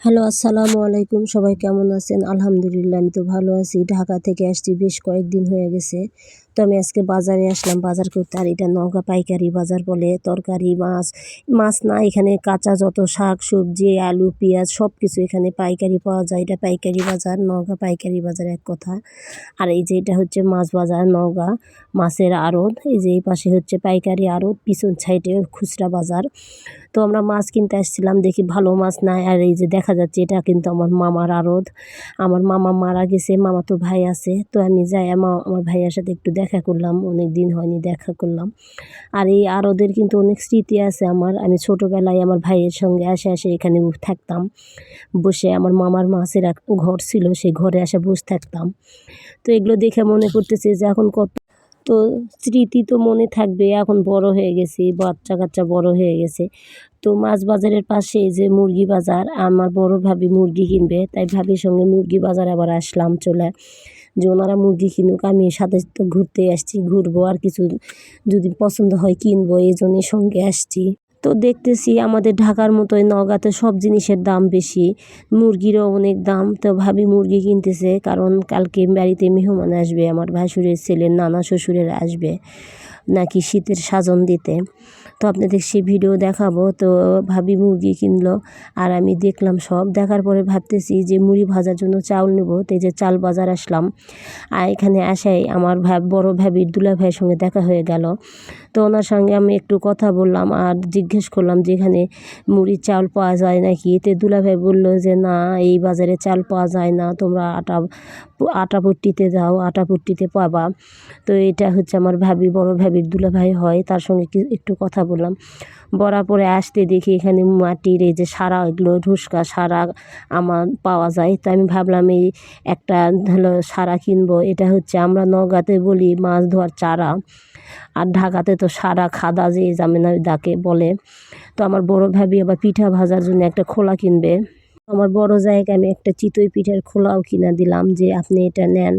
Hello, আসসালামু আলাইকুম। সবাই কেমন আছেন? আলহামদুলিল্লাহ, আমি তো ভালো আছি। ঢাকা থেকে আসছি, বেশ কয়েকদিন হয়ে গেছে। তো আমি আজকে বাজারে আসলাম বাজার করতে। আর এটা নওগাঁ পাইকারি বাজার বলে। তরকারি, মাছ, মাছ না, এখানে কাঁচা যত শাক সবজি, আলু, পেঁয়াজ সব কিছু এখানে পাইকারি পাওয়া যায়। এটা পাইকারি বাজার, নওগাঁ পাইকারি বাজার এক কথা। আর এই যে এটা হচ্ছে মাছ বাজার, নওগাঁ মাছের আড়ত। এই যে এই পাশে হচ্ছে পাইকারি আড়ত, পিছন সাইডে খুচরা বাজার। তো আমরা মাছ কিনতে আসছিলাম, দেখি ভালো মাছ নাই। আর এই যে দেখা যাচ্ছে এটা কিন্তু আমার মামার আড়ত। আমার মামা মারা গেছে, মামা তো ভাই আছে। তো আমি যাই আমার ভাইয়ের সাথে একটু দেখা করলাম, অনেক দিন হয়নি দেখা করলাম। আর এই আড়তের কিন্তু অনেক স্মৃতি আছে আমার। আমি ছোটোবেলায় আমার ভাইয়ের সঙ্গে আসে এখানে থাকতাম বসে। আমার মামার মাছের এক ঘর ছিল, সেই ঘরে এসে বসে থাকতাম। তো এগুলো দেখে মনে করতেছে যে এখন কত তো স্মৃতি তো মনে থাকবে। এখন বড় হয়ে গেছি, বাচ্চা কাচ্চা বড় হয়ে গেছে। তো মাছ বাজারের পাশে এই যে মুরগি বাজার, আমার বড় ভাবি মুরগি কিনবে, তাই ভাবির সঙ্গে মুরগি বাজার আবার আসলাম চলে, যে ওনারা মুরগি কিনুক, আমি সাথে তো ঘুরতে আসছি, ঘুরবো আর কিছু যদি পছন্দ হয় কিনবো, এই জন্যই সঙ্গে আসছি। তো দেখতেছি আমাদের ঢাকার মতোই নওগাঁতে সব জিনিসের দাম বেশি, মুরগিরও অনেক দাম। তো ভাবি মুরগি কিনতেছে, কারণ কালকে বাড়িতে মেহমান আসবে, আমার ভাসুরের ছেলের নানা শ্বশুরের আসবে নাকি শীতের সাজন দিতে। তো আপনাদের সেই ভিডিও দেখাবো। তো ভাবি মুরগি কিনলো আর আমি দেখলাম। সব দেখার পরে ভাবতেছি যে মুড়ি ভাজার জন্য চাউল নেবো। তো এই যে চাল বাজার আসলাম। আর এখানে আসাই আমার বড় ভাবির দুলা ভাইয়ের সঙ্গে দেখা হয়ে গেল। তো ওনার সঙ্গে আমি একটু কথা বললাম আর জিজ্ঞেস করলাম যে এখানে মুড়ির চাল পাওয়া যায় নাকি। তো দুলাভাই বললো যে না, এই বাজারে চাল পাওয়া যায় না, তোমরা আটাপট্টিতে যাও, আটাপট্টিতে পাবা। তো এটা হচ্ছে আমার ভাবি, বড় ভাবির দুলাভাই হয়, তার সঙ্গে একটু কথা বললাম। বলার পরে আসতে দেখি এখানে মাটির এই যে সারা, এগুলো ঢুসকা সারা আমার পাওয়া যায়। তো আমি ভাবলাম এই একটা হলো সারা কিনবো। এটা হচ্ছে আমরা নওগাঁতে বলি মাছ ধোয়ার চারা, আর ঢাকাতে তো সারা খাদা যে জামেনা ডাকে বলে। তো আমার বড় ভাবি আবার পিঠা ভাজার জন্য একটা খোলা কিনবে। আমার বড় জায়গায় আমি একটা চিতই পিঠার খোলাও কিনা দিলাম, যে আপনি এটা নেন,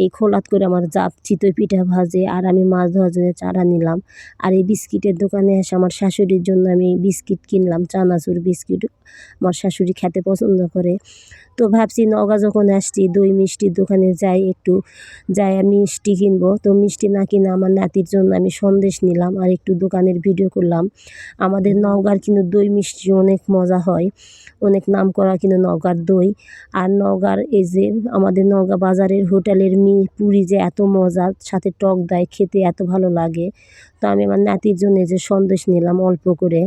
এই খোলাত করে আমার চিতই পিঠা ভাজে। আর আমি মাছ ধোয়ার জন্য চারা নিলাম। আর এই বিস্কিটের দোকানে এসে আমার শাশুড়ির জন্য আমি বিস্কিট কিনলাম, চানাচুর বিস্কিট, আমার শাশুড়ি খেতে পছন্দ করে। তো ভাবছি নওগাঁ যখন আসছি দই মিষ্টির দোকানে যাই আমি মিষ্টি কিনবো। তো মিষ্টি না কিনে আমার নাতির জন্য আমি সন্দেশ নিলাম আর একটু দোকানের ভিডিও করলাম। আমাদের নওগাঁর কিন্তু দই মিষ্টি অনেক মজা হয়, অনেক নাম করা কিন্তু নওগাঁর দই। আর নওগাঁর এই যে আমাদের নওগাঁ বাজারের হোটেলের পুরি যে এত মজা, সাথে টক দেয়, খেতে এত ভালো লাগে। তো আমি আমার নাতির জন্য যে সন্দেশ নিলাম অল্প করে।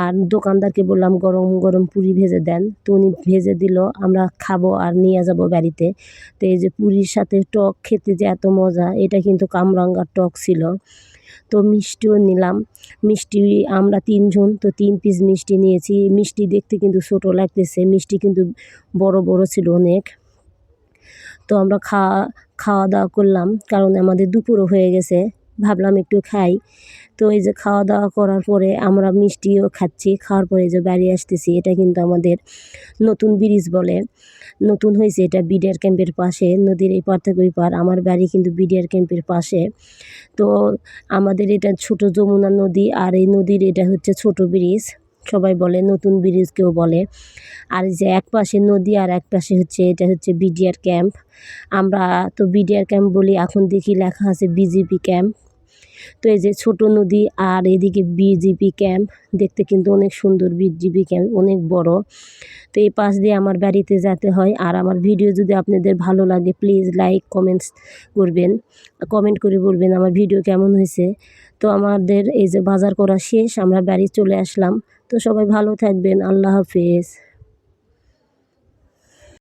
আর দোকানদারকে বললাম গরম গরম পুরি ভেজে দেন। তো উনি ভেজে দিল, আমরা খাবো আর নিয়ে যাব বাড়িতে। তো এই যে পুরির সাথে টক খেতে যে এত মজা, এটা কিন্তু কামরাঙ্গার টক ছিল। তো মিষ্টিও নিলাম। মিষ্টি আমরা 3 জন, তো 3 পিস মিষ্টি নিয়েছি। মিষ্টি দেখতে কিন্তু ছোটো লাগতেছে, মিষ্টি কিন্তু বড় বড় ছিল অনেক। তো আমরা খাওয়া দাওয়া করলাম, কারণ আমাদের দুপুরও হয়ে গেছে, ভাবলাম একটু খাই। তো এই যে খাওয়া দাওয়া করার পরে আমরা মিষ্টিও খাচ্ছি, খাওয়ার পরে যে বাড়ি আসতেছি। এটা কিন্তু আমাদের নতুন ব্রিজ বলে, নতুন হয়েছে এটা বিডিআর ক্যাম্পের পাশে, নদীর এই পার থেকে ওই পার। আমার বাড়ি কিন্তু বিডিআর ক্যাম্পের পাশে। তো আমাদের এটা ছোট যমুনা নদী, আর এই নদীর এটা হচ্ছে ছোট ব্রিজ, সবাই বলে নতুন ব্রিজ কেউ বলে। আর যে এক পাশে নদী আর এক পাশে হচ্ছে এটা হচ্ছে বিডিআর ক্যাম্প। আমরা তো বিডিআর ক্যাম্প বলি, এখন দেখি লেখা আছে বিজিপি ক্যাম্প। তো এই যে ছোট নদী আর এদিকে বিজিপি ক্যাম্প, দেখতে কিন্তু অনেক সুন্দর। বিজিপি ক্যাম্প অনেক বড়। তো এই পাশ দিয়ে আমার বাড়িতে যেতে হয়। আর আমার ভিডিও যদি আপনাদের ভালো লাগে প্লিজ লাইক কমেন্ট করে বলবেন আমার ভিডিও কেমন হয়েছে। তো আমাদের এই যে বাজার করা শেষ, আমরা বাড়ি চলে আসলাম। তো সবাই ভালো থাকবেন, আল্লাহ হাফেজ।